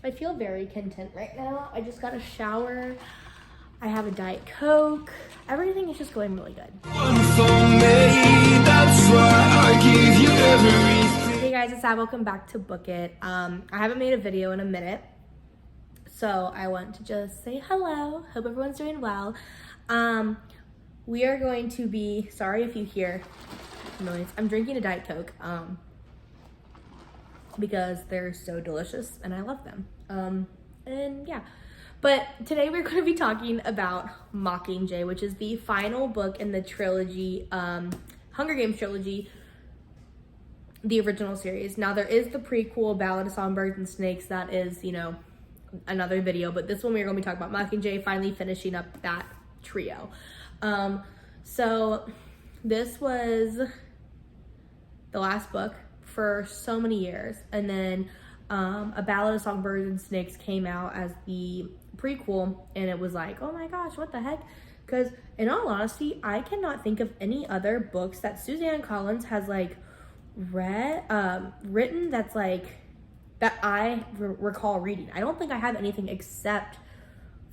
I feel very content right now. I just got a shower. I have a Diet Coke. Everything is just going really good. Hey guys, it's Ab. Welcome back to Book It. I haven't made a video in a minute, so I want to just say hello. Hope everyone's doing well. We are going to be, sorry if you hear noise. I'm drinking a Diet Coke because they're so delicious and I love them. And yeah. But today we're going to be talking about Mockingjay, which is the final book in the trilogy, Hunger Games trilogy, the original series. Now there is the prequel, Ballad of Songbirds and Snakes, that is, you know, another video, but this one we're going to be talking about Mockingjay, finally finishing up that trio. So this was the last book for so many years, and then A Ballad of Songbirds and Snakes came out as the prequel, and it was like, oh my gosh, what the heck? Because in all honesty, I cannot think of any other books that Suzanne Collins has like written that's like that I recall reading. I don't think I have anything except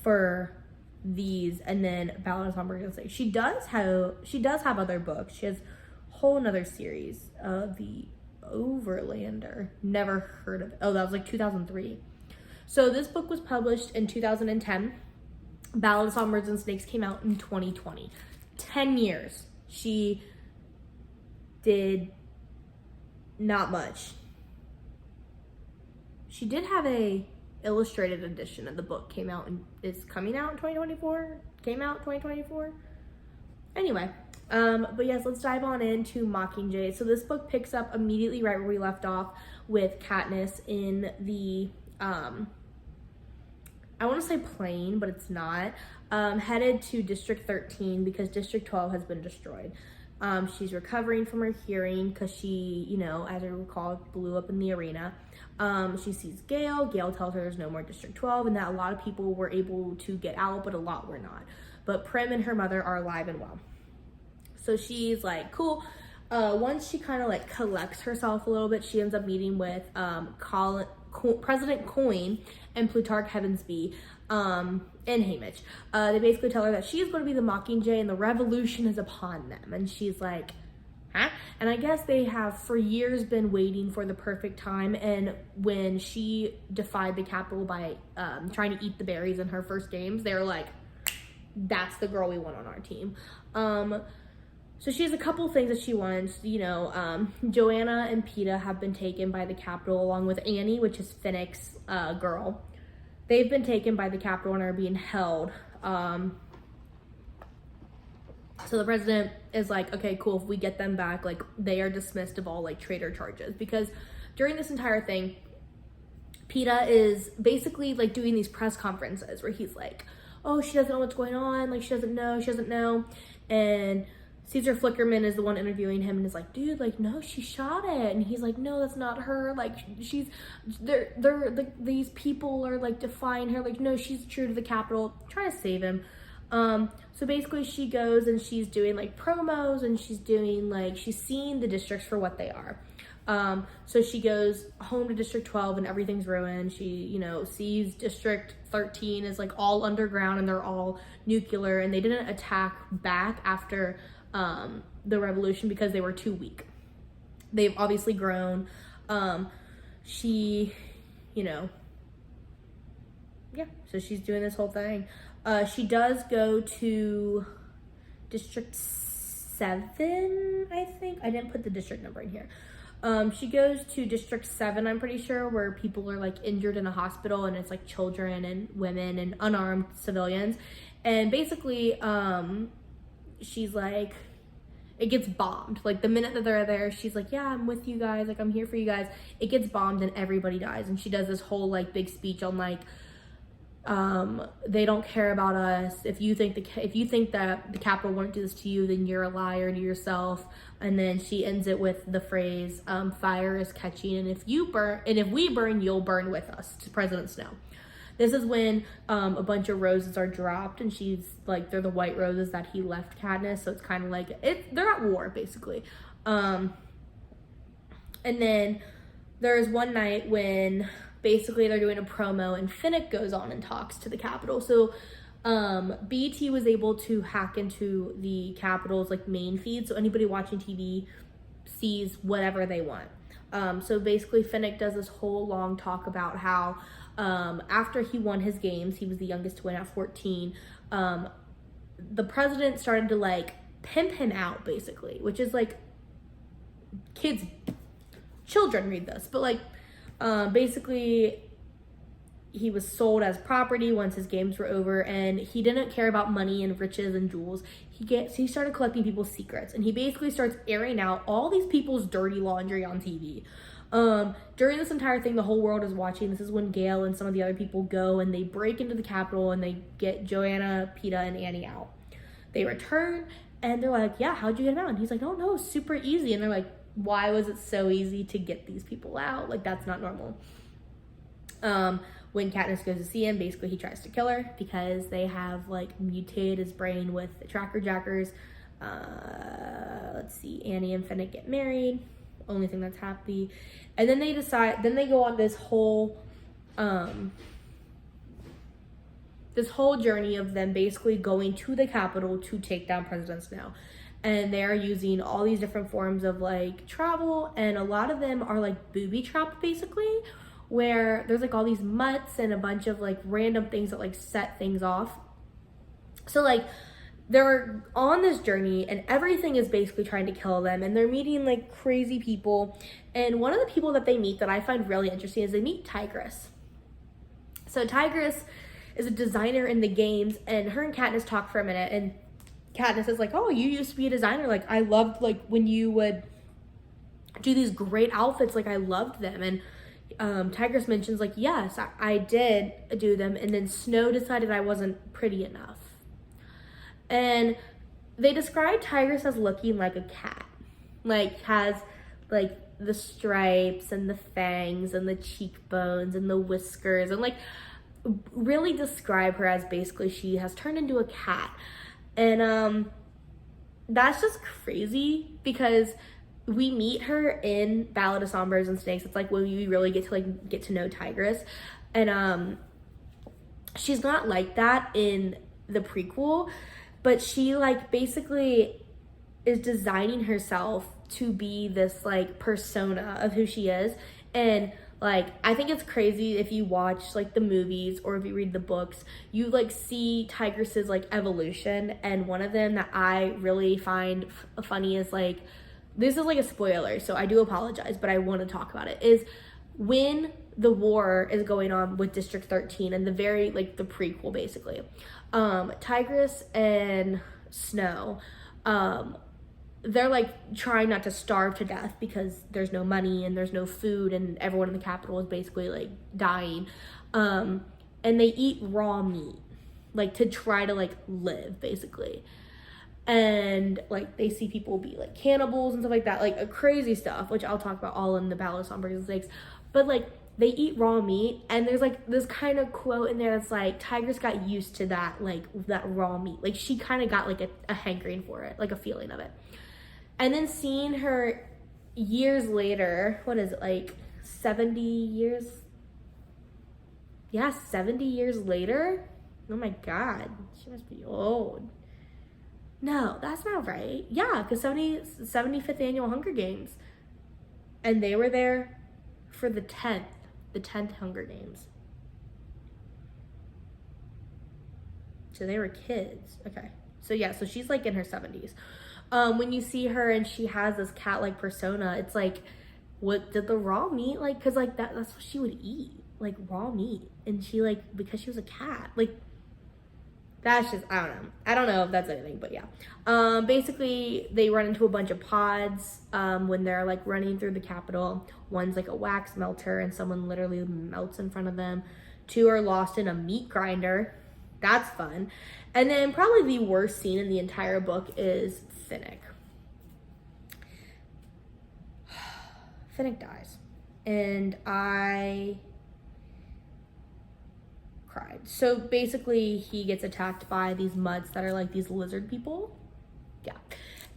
for these, and then Ballad of Songbirds and Snakes. She does have other books. She has a whole nother series of the Overlander. Never heard of it. Oh, that was like 2003. So this book was published in 2010. Ballad of Songbirds and Snakes came out in 2020. 10 years. She did not much. She did have a illustrated edition of the book. It's coming out in 2024. Came out 2024. Anyway, but yes, let's dive on into Mockingjay. So this book picks up immediately right where we left off with Katniss in the I want to say plane, but it's not, headed to District 13 because District 12 has been destroyed. She's recovering from her hearing because she, you know, as I recall, blew up in the arena. She sees Gale. Gale tells her there's no more District 12 and that a lot of people were able to get out, but a lot were not. But Prim and her mother are alive and well. So she's like, cool. Once she kind of like collects herself a little bit, she ends up meeting with President Coin and Plutarch Heavensbee and Haymitch. They basically tell her that she's going to be the Mockingjay and the revolution is upon them. And she's like, huh? And I guess they have for years been waiting for the perfect time. And when she defied the Capitol by trying to eat the berries in her first games, they were like, that's the girl we want on our team. So she has a couple things that she wants, you know, Joanna and Peeta have been taken by the Capitol along with Annie, which is Finnick's girl. They've been taken by the Capitol and are being held. So the president is like, okay, cool, if we get them back, like they are dismissed of all like traitor charges, because during this entire thing, Peeta is basically like doing these press conferences where he's like, oh, she doesn't know what's going on, like she doesn't know, and Caesar Flickerman is the one interviewing him and is like, dude, like, no, she shot it. And he's like, no, that's not her. Like, these people are like defying her. Like, no, she's true to the Capitol, trying to save him. So basically she goes and she's doing like promos and she's seeing the districts for what they are. So she goes home to District 12 and everything's ruined. She, you know, sees District 13 is like all underground and they're all nuclear, and they didn't attack back after the revolution because they were too weak. They've obviously grown. She, you know, yeah, so she's doing this whole thing. She does go to District 7, I think. I didn't put the district number in here. She goes to District 7, I'm pretty sure, where people are like injured in a hospital and it's like children and women and unarmed civilians. And basically, she's like, it gets bombed. Like the minute that they're there, she's like, yeah, I'm with you guys. Like, I'm here for you guys. It gets bombed and everybody dies. And she does this whole like big speech on like, they don't care about us. If you think that the Capitol won't do this to you, then you're a liar to yourself. And then she ends it with the phrase, fire is catching. And if we burn, you'll burn with us, to President Snow. This is when a bunch of roses are dropped, and she's like, they're the white roses that he left Katniss, so it's kind of like, they're at war, basically. And then there's one night when basically they're doing a promo and Finnick goes on and talks to the Capitol. So BET was able to hack into the Capitol's like main feed, so anybody watching TV sees whatever they want. So basically Finnick does this whole long talk about how after he won his games, he was the youngest to win at 14, the president started to like pimp him out basically, which is like children read this, but like basically he was sold as property once his games were over, and he didn't care about money and riches and jewels. He started collecting people's secrets, and he basically starts airing out all these people's dirty laundry on TV. During this entire thing, the whole world is watching. This is when Gail and some of the other people go and they break into the Capitol and they get Joanna, Peta, and Annie out. They return and they're like, yeah, how'd you get him out? And he's like, oh no, it's super easy. And they're like, why was it so easy to get these people out? Like, that's not normal. When Katniss goes to see him, basically he tries to kill her because they have like mutated his brain with the tracker jackers. Let's see, Annie and Finnick get married. Only thing that's happy. And then they go on this whole journey of them basically going to the Capitol to take down President Snow. And they're using all these different forms of like travel, and a lot of them are like booby trapped basically, where there's like all these mutts and a bunch of like random things that like set things off. So like they're on this journey and everything is basically trying to kill them, and they're meeting like crazy people. And one of the people that they meet that I find really interesting is they meet Tigress. So Tigress is a designer in the games, and her and Katniss talk for a minute, and Katniss is like, oh, you used to be a designer. Like, I loved like when you would do these great outfits. Like, I loved them. And Tigress mentions like, yes, I did do them. And then Snow decided I wasn't pretty enough. And they describe Tigress as looking like a cat. Like, has like the stripes and the fangs and the cheekbones and the whiskers, and like really describe her as basically she has turned into a cat. And that's just crazy because we meet her in Ballad of Songbirds and Snakes. It's like when we really get to know Tigress. And she's not like that in the prequel, but she like basically is designing herself to be this like persona of who she is. And like, I think it's crazy if you watch like the movies or if you read the books, you like see Tigress's like evolution. And one of them that I really find funny is like, this is like a spoiler, so I do apologize, but I want to talk about it, is when the war is going on with District 13 and the very like the prequel basically, Tigress and Snow, they're like trying not to starve to death because there's no money and there's no food and everyone in the Capitol is basically like dying. And they eat raw meat, like to try to like live basically. And like they see people be like cannibals and stuff like that, like crazy stuff, which I'll talk about all in the Ballad of Songbirds and Snakes. But like they eat raw meat, and there's like this kind of quote in there that's like Tigress got used to that, like that raw meat. Like she kind of got like a hankering for it, like a feeling of it. And then seeing her years later, what is it, like 70 years? Yeah, 70 years later? Oh my God, she must be old. No, that's not right. Yeah, because 75th Annual Hunger Games. And they were there for the 10th Hunger Games. So they were kids. Okay. So yeah, so she's like in her 70s. When you see her and she has this cat-like persona, it's like, what did the raw meat, like, because like that's what she would eat, like raw meat. And she like, because she was a cat, like, that's just, I don't know if that's anything, but yeah. Basically they run into a bunch of pods when they're like running through the Capitol. One's like a wax melter and someone literally melts in front of them. 2 are lost in a meat grinder. That's fun. And then probably the worst scene in the entire book is Finnick. Finnick dies. And I cried. So basically he gets attacked by these mutts that are like these lizard people. Yeah.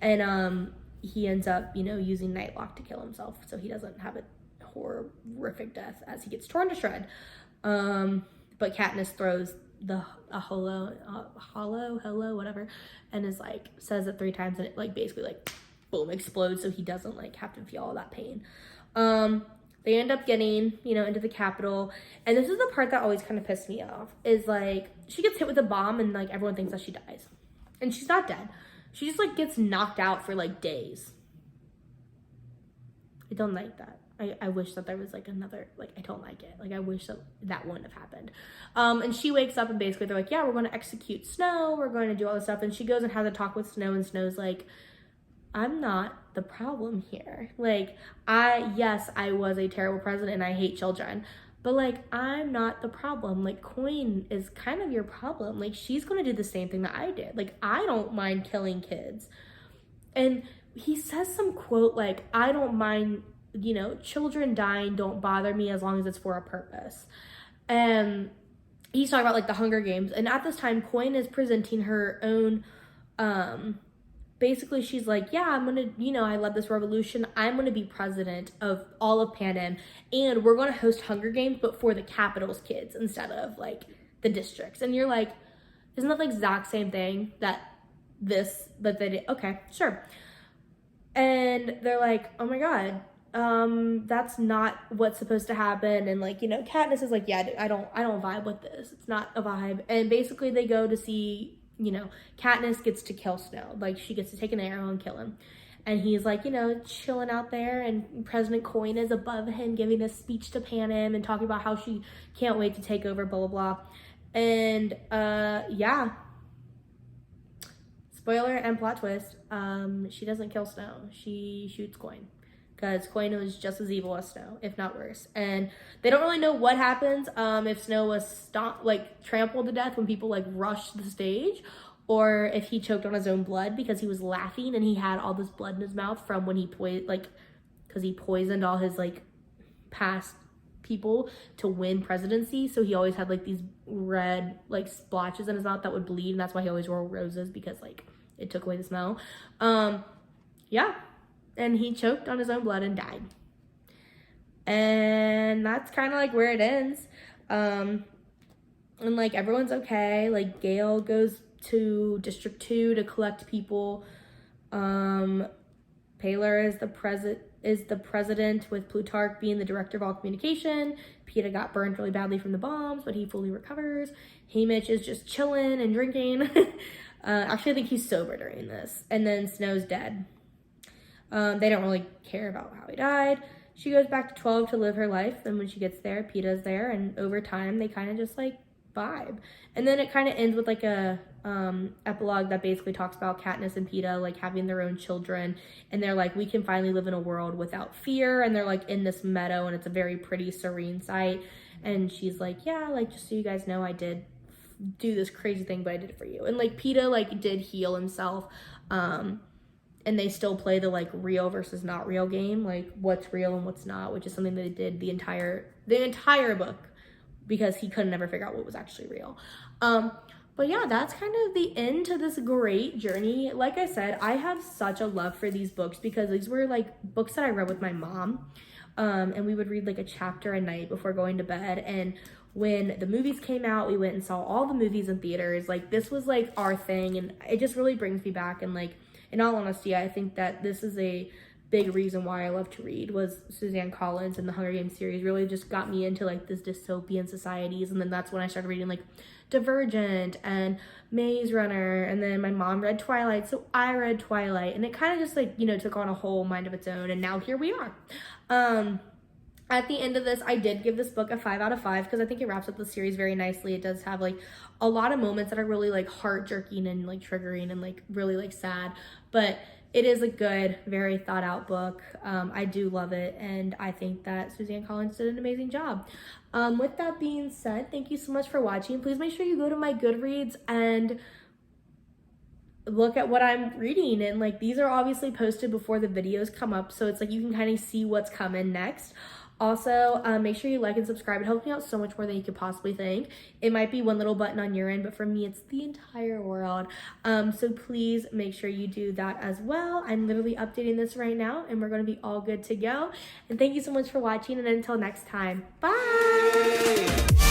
And he ends up, using Nightlock to kill himself so he doesn't have a horrific death as he gets torn to shred. But Katniss throws a hollow, whatever, and is like, says it 3 times, and it like basically like boom explodes, so he doesn't like have to feel all that pain. They end up getting, you know, into the Capitol, and this is the part that always kind of pissed me off, is like she gets hit with a bomb and like everyone thinks that she dies, and she's not dead. She just like gets knocked out for like days. I don't like that. I wish that there was like another, like, I don't like it. Like, I wish that wouldn't have happened. And she wakes up and basically they're like, yeah, we're going to execute Snow. We're going to do all this stuff. And she goes and has a talk with Snow, and Snow's like, I'm not the problem here. Like, yes, I was a terrible president and I hate children, but like, I'm not the problem. Like, Coin is kind of your problem. Like, she's going to do the same thing that I did. Like, I don't mind killing kids. And he says some quote like, I don't mind, you know, children dying don't bother me as long as it's for a purpose. And he's talking about like the Hunger Games, and at this time Coin is presenting her own, basically she's like, yeah, I'm gonna, you know, I led this revolution, I'm gonna be president of all of Panem, and we're gonna host Hunger Games, but for the Capitol's kids instead of like the districts. And you're like, isn't that the exact same thing that they did? Okay, sure. And they're like, oh my god, that's not what's supposed to happen. And like, you know, Katniss is like, yeah, I don't vibe with this. It's not a vibe. And basically they go to see, you know, Katniss gets to kill Snow. Like, she gets to take an arrow and kill him. And he's like, you know, chilling out there, and President Coin is above him giving a speech to Panem and talking about how she can't wait to take over, blah, blah, blah. And, yeah. Spoiler and plot twist, she doesn't kill Snow. She shoots Coin. Because Coin was just as evil as Snow, if not worse. And they don't really know what happens, if Snow was trampled to death when people like rushed the stage, or if he choked on his own blood because he was laughing and he had all this blood in his mouth from when he because he poisoned all his like past people to win presidency. So he always had like these red like splotches in his mouth that would bleed, and that's why he always wore roses, because like it took away the smell. Yeah. And he choked on his own blood and died. And that's kind of like where it ends. And like everyone's okay. Like Gale goes to District 2 to collect people. Paler is the president, with Plutarch being the director of all communication. Peeta got burned really badly from the bombs, but he fully recovers. Haymitch is just chilling and drinking. Actually, I think he's sober during this. And then Snow's dead. They don't really care about how he died. She goes back to 12 to live her life. Then when she gets there, Peeta's there, and over time they kind of just like vibe. And then it kind of ends with like a epilogue that basically talks about Katniss and Peeta like having their own children, and they're like, we can finally live in a world without fear. And they're like in this meadow, and it's a very pretty, serene sight. And she's like, yeah, like, just so you guys know, I did do this crazy thing, but I did it for you. And like Peeta like did heal himself. And they still play the like real versus not real game, like what's real and what's not, which is something that they did the entire book, because he couldn't ever figure out what was actually real. But yeah, that's kind of the end to this great journey. Like I said, I have such a love for these books because these were like books that I read with my mom. And we would read like a chapter a night before going to bed. And when the movies came out, we went and saw all the movies in theaters. Like, this was like our thing, and it just really brings me back. And like, in all honesty, I think that this is a big reason why I love to read, was Suzanne Collins and the Hunger Games series really just got me into like this dystopian societies. And then that's when I started reading like Divergent and Maze Runner, and then my mom read Twilight, so I read Twilight, and it kind of just like, you know, took on a whole mind of its own, and now here we are. At the end of this, I did give this book a 5 out of 5 because I think it wraps up the series very nicely. It does have like a lot of moments that are really like heart-jerking and like triggering and like really like sad, but it is a good, very thought out book. I do love it, and I think that Suzanne Collins did an amazing job. With that being said, thank you so much for watching. Please make sure you go to my Goodreads and look at what I'm reading, and like these are obviously posted before the videos come up, so it's like you can kind of see what's coming next. Also, make sure you like and subscribe. It helps me out so much more than you could possibly think. It might be one little button on your end, but for me, it's the entire world. So please make sure you do that as well. I'm literally updating this right now, and we're going to be all good to go. And thank you so much for watching, and until next time, bye!